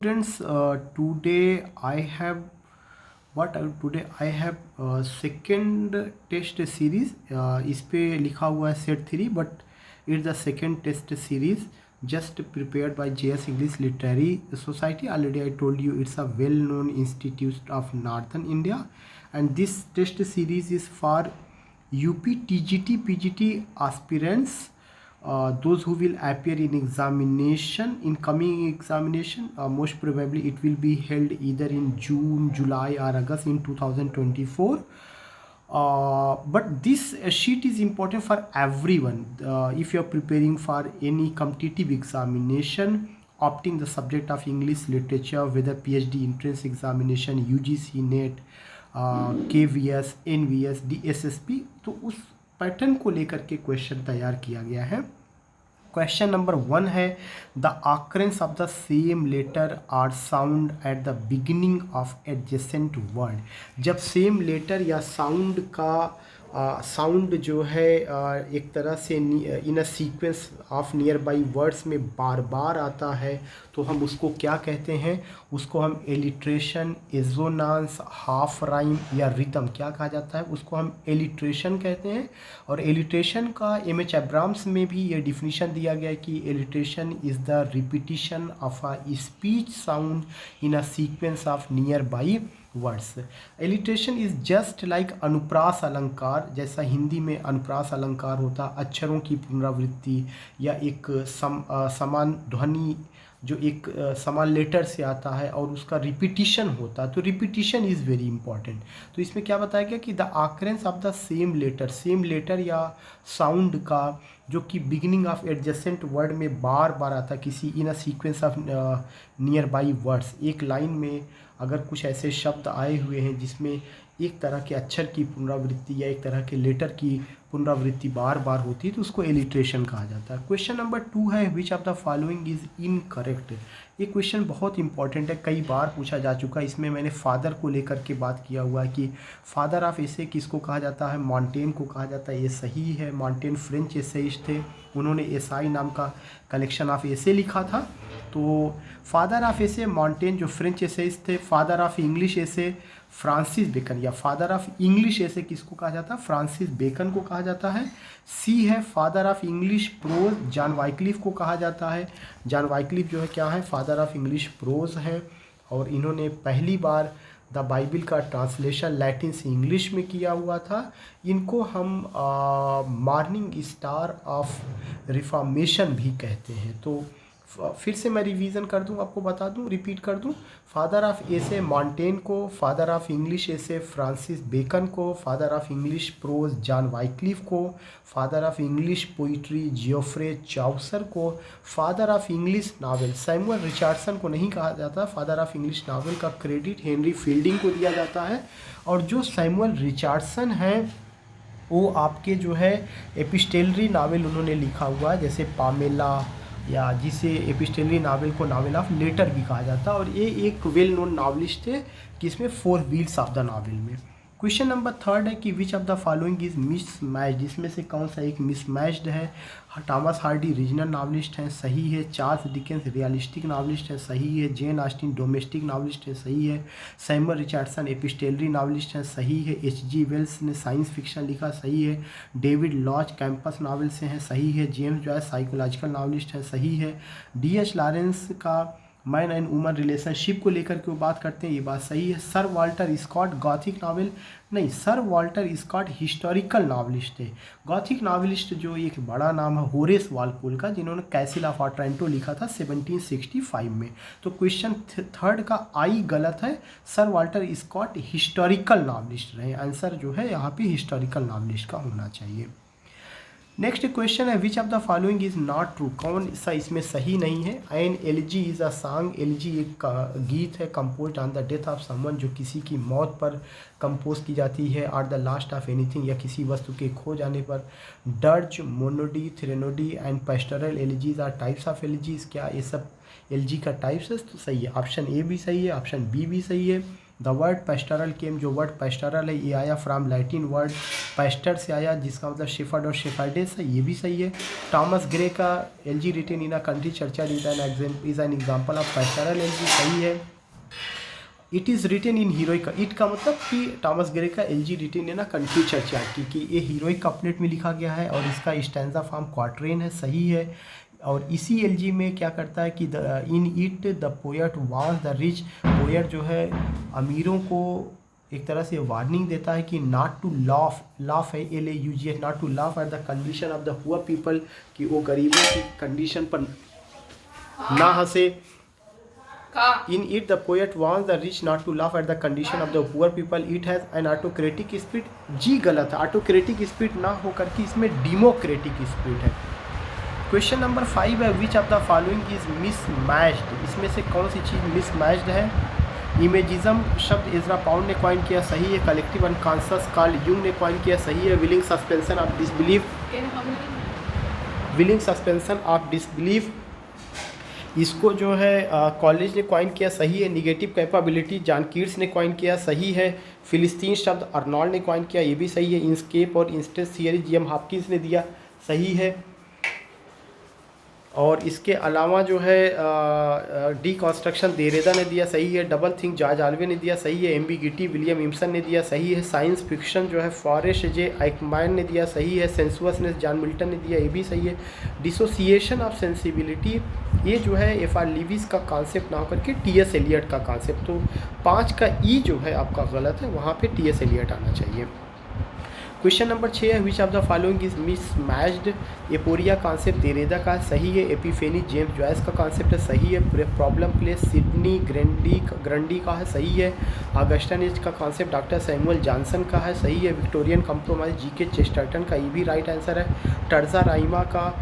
Students, today I have today I have second test series. इस पे लिखा हुआ है set 3, but it's the second test series just prepared by JS English Literary Society. Already I told you it's a well-known institute of Northern India, and this test series is for UP TGT PGT aspirants, those who will appear in examination, in coming examination. Most probably it will be held either in June, July or August in 2024. But this sheet is important for everyone. If you are preparing for any competitive examination, opting the subject of English literature, whether PhD entrance examination, UGC NET, KVS, NVS, DSSP, तो उस pattern को लेकर के question तैयार किया गया है. Question number 1 है, the occurrence of the same letter or sound at the beginning of adjacent word. जब सेम लेटर या साउंड का साउंड जो है एक तरह से in a sequence of nearby words में बार बार आता है, तो हम उसको क्या कहते हैं? उसको हम एलिट्रेशन, एजोनांस, हाफ राइम या रिदम क्या कहा जाता है? उसको हम एलिट्रेशन कहते हैं. और एलिट्रेशन का एम.एच. एब्राम्स में भी ये डिफिनीशन दिया गया है कि alliteration is the repetition of a speech sound in a sequence of nearby words. Alliteration is just like अनुप्रास अलंकार. जैसा हिंदी में अनुप्रास अलंकार होता, अक्षरों की पुनरावृत्ति या एक समान ध्वनि जो एक समान लेटर से आता है और उसका रिपीटिशन होता है, तो रिपीटिशन इज़ वेरी इंपॉर्टेंट. तो इसमें क्या बताया गया कि the occurrence of the same letter या साउंड का जो कि बिगिनिंग ऑफ एडजेसेंट वर्ड में बार बार आता, किसी in a sequence of nearby words. एक लाइन में अगर कुछ ऐसे शब्द आए हुए हैं जिसमें एक तरह के अक्षर की पुनरावृत्ति या एक तरह के लेटर की पुनरावृत्ति बार बार होती है, तो उसको एलिट्रेशन कहा जाता है. क्वेश्चन नंबर 2 है, which of the following is incorrect. ये क्वेश्चन बहुत इंपॉर्टेंट है, कई बार पूछा जा चुका है. इसमें मैंने फादर को लेकर के बात किया हुआ है कि फादर ऑफ एसे किसको कहा जाता है? मॉन्टेन को कहा जाता है. ये सही है. मॉन्टेन फ्रेंच एसेइस्ट थे, उन्होंने एसाई नाम का कलेक्शन ऑफ एसे लिखा था. तो फादर ऑफ एसे मॉन्टेन जो फ्रेंच एसेइस्ट थे. Father of English essay Francis Bacon, या फादर ऑफ इंग्लिश एसे किसको कहा जाता है? फ्रांसिस बेकन को कहा जाता है. सी है father of English prose, John Wycliffe को कहा जाता है. जॉन वाइक्लिफ जो है क्या है? फादर ऑफ इंग्लिश प्रोज है, और इन्होंने पहली बार द बाइबिल का ट्रांसलेशन लैटिन से इंग्लिश में किया हुआ था. इनको हम मॉर्निंग स्टार ऑफ रिफॉर्मेशन भी कहते हैं. तो फिर से मैं रिवीजन कर दूं, आपको बता दूं, रिपीट कर दूं. फादर ऑफ एसे मॉन्टेन को, father of English essay Francis Bacon को, father of English prose John Wycliffe को, father of English poetry Geoffrey Chaucer को, father of English novel Samuel Richardson को नहीं कहा जाता. फादर ऑफ इंग्लिश नावल का credit Henry Fielding को दिया जाता है. और जो सैमुअल रिचर्डसन हैं वो आपके जो है एपिस्टेलरी नावल उन्होंने लिखा हुआ है, जैसे पामेला, या जिसे एपिस्टेलरी नावल को नावल ऑफ लेटर भी कहा जाता है. और ये एक वेल नोन नावलिस्ट थे जिसमें 4 व्हील्स ऑफ द नावल में. क्वेश्चन नंबर 3 है कि विच of the following is mismatched. इसमें से कौन सा एक मिसमैच्ड है? थॉमस हार्डी रीजनल नावलिस्ट हैं, सही है. चार्ल्स डिकेंस रियलिस्टिक नावलिस्ट है, सही है. जेन ऑस्टिन डोमेस्टिक नावलिस्ट है, सही है. सैमुअल रिचर्डसन एपिस्टेलरी नावलिस्ट हैं, सही है. H.G. वेल्स ने साइंस फिक्शन लिखा, सही है. डेविड लॉज कैंपस नावल से हैं, सही है. जेम्स जॉयस साइकोलॉजिकल नावलिस्ट हैं, सही है. D.H. लॉरेंस का मैन एंड वुमन रिलेशनशिप को लेकर के वो बात करते हैं, ये बात सही है. Sir Walter Scott gothic novel नहीं, sir Walter Scott historical novelist थे. गॉथिक नावलिस्ट जो एक बड़ा नाम है होरेस वालपोल का, जिन्होंने कैसल ऑफ ऑटरेंटो लिखा था 1765 में. तो क्वेश्चन 3 का आई गलत है. Sir Walter Scott historical novelist रहे. आंसर जो है यहाँ पे हिस्टोरिकल नावलिस्ट का होना चाहिए. नेक्स्ट क्वेश्चन है, which of the following is not true. कौन सा इसमें सही नहीं है? An elegy is a song. Elegy एक गीत है compose on the death of someone, जो किसी की मौत पर कंपोज की जाती है. Or the last of anything, या किसी वस्तु के खो जाने पर. Dirge, monody, threnody and pastoral elegies are types of elegies. क्या ये सब एलिजी का टाइप्स है? तो सही है. ऑप्शन ए भी सही है, ऑप्शन बी भी सही है. द वर्ड पेस्टरल केम, जो वर्ड पेस्टरल है ये आया फ्रॉम लैटिन वर्ड पेस्टर से आया, जिसका मतलब शेफर्ड और शेफर्डेस है, ये भी सही है। थॉमस ग्रे का elegy written in a country churchyard is an example of pastoral elegy, सही है। It is written in heroic, it का मतलब कि थॉमस ग्रे का elegy written in a country churchyard कि ये हीरोइक कपलेट में लिखा गया है और इसका स्टैंजा फॉर्म क्वार्टरेन है, सही है। और इसी एलजी में क्या करता है कि in it the poet wants the rich, poet जो है अमीरों को एक तरह से वार्निंग देता है कि नॉट टू लाफ है LAUGH, not to laugh at the condition of the poor people, कि वो गरीबों की कंडीशन पर ना हंसे। In it, the poet wants the rich not to laugh at the condition of the poor people. It has an autocratic spirit. जी गलत है, autocratic spirit ना होकर के इसमें डेमोक्रेटिक स्पिरिट है। क्वेश्चन नंबर 5 है, which of the following is mismatched, इसमें से कौन सी चीज़ मिसमैच्ड है। इमेजिज्म शब्द इजरा पाउंड ने कॉइन किया, सही है। कलेक्टिव अनकॉन्शियस कार्ल यूंग ने कॉइन किया, सही है। Willing suspension of disbelief, willing suspension of disbelief इसको जो है कॉलेज ने कॉइन किया, सही है। निगेटिव कैपेबिलिटी जॉन कीट्स ने कॉइन किया, सही है। फिलिस्तीन शब्द अर्नोल्ड ने कॉइन किया, ये भी सही है। इंस्केप और इंस्टेंस थियरी GM हॉपकिंस ने दिया, सही है। और इसके अलावा जो है डीकॉन्स्ट्रक्शन देरेदा ने दिया, सही है। डबल थिंक जॉर्ज ऑर्वेल ने दिया, सही है। एम्बिगिटी विलियम इम्सन ने दिया, सही है। साइंस फिक्शन जो है फॉरेस्ट जे आइकमैन ने दिया, सही है। सेंसुअसनेस जॉन मिल्टन ने दिया, ये भी सही है। डिसोसिएशन ऑफ सेंसिबिलिटी ये जो है F.R. लीविस का कॉन्सेप्ट ना होकर के T.S. एलियट का कॉन्सेप्ट, तो 5 का E जो है आपका गलत है, वहाँ पे T.S. एलियट आना चाहिए। क्वेश्चन नंबर 6 है, which of the following is mismatched, aporia concept Derrida का, सही है। एपिफेनी जेम्स जॉयस का कॉन्सेप्ट है, सही है। प्रॉब्लम प्लेस सिडनी ग्रंडी का है, सही है। ऑगस्टन एज का कॉन्सेप्ट डॉक्टर सैमुअल जॉनसन का है, सही है। विक्टोरियन कंप्रोमाइज GK चेस्टरटन का, ये भी राइट आंसर है। टर्जा राइमा का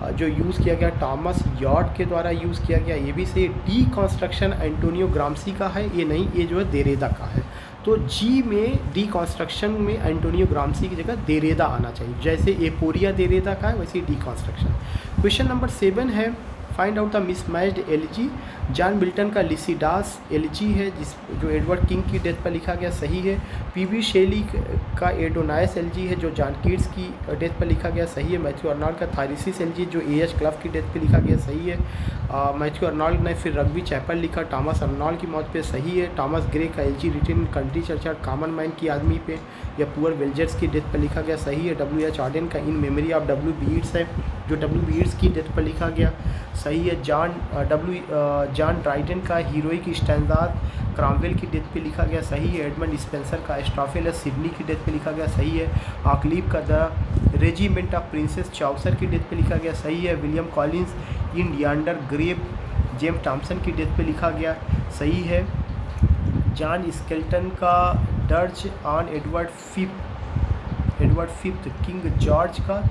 जो यूज़ किया गया टॉमस यॉर्ड के द्वारा यूज़ किया गया, ये भी सही। डीकॉन्स्ट्रक्शन एंटोनियो ग्राम्सी का है, ये नहीं, ये जो है देरेदा का है। तो जी में डीकॉन्स्ट्रक्शन में एंटोनियो ग्राम्सी की जगह देरेदा आना चाहिए, जैसे एपोरिया देरेदा का है वैसे डीकॉन्स्ट्रक्शन। क्वेश्चन नंबर 7 है, find out the mismatched LG. John Milton का लिसिडास एलजी है, जिस जो एडवर्ड किंग की डेथ पर लिखा गया, सही है। PB शेली का एडोनाइस एलजी है, जो जॉन कीट्स की डेथ पर लिखा गया, सही है। मैथ्यू अर्नोल्ड का थायरिसिस एलजी, जो AH क्लब की डेथ पर लिखा गया, सही है। मैथ्यू अर्नोल्ड ने फिर रग्बी चैपल लिखा टॉमस अर्नोल्ड की मौत पे, सही है। थॉमस ग्रे का elegy written country churchyard common man की आदमी पे या पुअर विलेजर्स की डेथ पर लिखा गया, सही है। W.H. ऑर्डन का in memory of W.B. Yeats है, जो W.B. ईट्स की डेथ पर लिखा गया, सही है। जॉन ड्राइडन का हीरोइक स्टैंजार्ड क्रॉमवेल की डेथ पे लिखा गया, सही है। एडमंड स्पेंसर का एस्ट्रोफेल सिडनी की डेथ पे लिखा गया, सही है। ऑकलीफ का the regiment of princes Chaucer की डेथ पे लिखा गया, सही है। William Collins in yonder grave James Thomson की डेथ पे लिखा गया, सही है। जॉन स्केल्टन का dirge on Edward fifth king George का,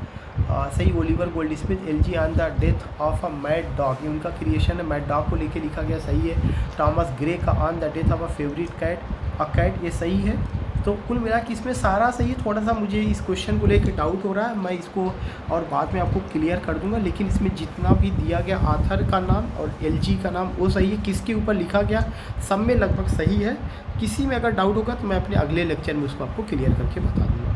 सही। Oliver Goldsmith elegy on the death of a mad dog, उनका क्रिएशन है, मैड डॉग को लेके लिखा गया, सही है। थॉमस ग्रे का on the death of a favourite cat, ये सही है। तो कुल मिला कि इसमें सारा सही है। थोड़ा सा मुझे इस क्वेश्चन को लेकर डाउट हो रहा है, मैं इसको और बाद में आपको क्लियर कर दूंगा, लेकिन इसमें जितना भी दिया गया ऑथर का नाम और LG का नाम वो सही है, किसके ऊपर लिखा गया सब में लगभग सही है। किसी में अगर डाउट होगा तो मैं अपने अगले लेक्चर में उसको आपको क्लियर करके बता दूँगा।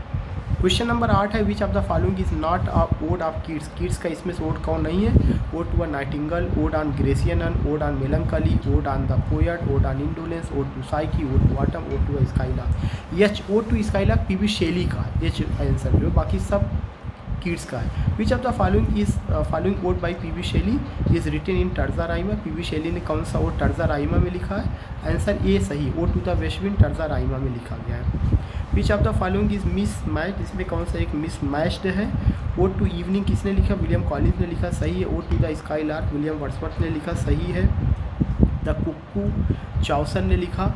क्वेश्चन नंबर 8 है, which of the following is not a ode of Keats, Keats का इसमें से ओड कौन नहीं है। Ode to a nightingale, ode on Grecian, ode on melancholy, ode on the poet, ode on indolence, ode to Psyche, ode to autumn, ode to skylark. Ode to skylark PB Shelley का है, answer जो बाकी सब Keats का है। Which of the following ode by PB Shelley is written in terza rima, PB Shelley ने कौन सा ओड टर्जा राइमा में लिखा है, आंसर ए सही। Ode to the west wind terza rima में लिखा गया है। Which of the following is mismatched, इसमें कौन सा एक मिसमैच्ड है। ओड टू इवनिंग किसने लिखा, विलियम कॉलिंस ने लिखा, सही है। Ode to the skylark William Wordsworth ने लिखा, सही है। द कुक्कू चाउसन ने लिखा,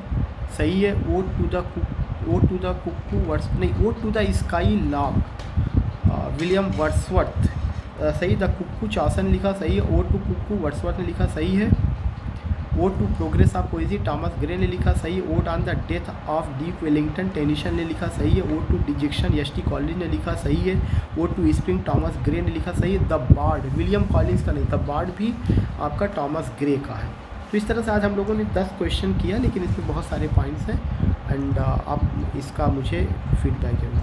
सही है। Ode to the cuckoo ode to the skylark William Wordsworth, सही। द कुक्कू चाउसन ने लिखा, सही है। ओड टू कुक्कू वर्ड्सवर्थ ने लिखा, सही है। Ode to progress of poesy Thomas Gray ने लिखा, सही है। Ode on the death of deep Wellington Tennyson ने लिखा, सही है। Ode to dejection ST Collins ने लिखा, सही है। Ode to spring Thomas Gray ने लिखा, सही है। द बार्ड विलियम कॉलिंस का नहीं, द बार्ड भी आपका टॉमस ग्रे का है। तो इस तरह से आज हम लोगों ने 10 क्वेश्चन किया, लेकिन इसमें बहुत सारे पॉइंट्स हैं एंड आप इसका मुझे फीडबैक देना।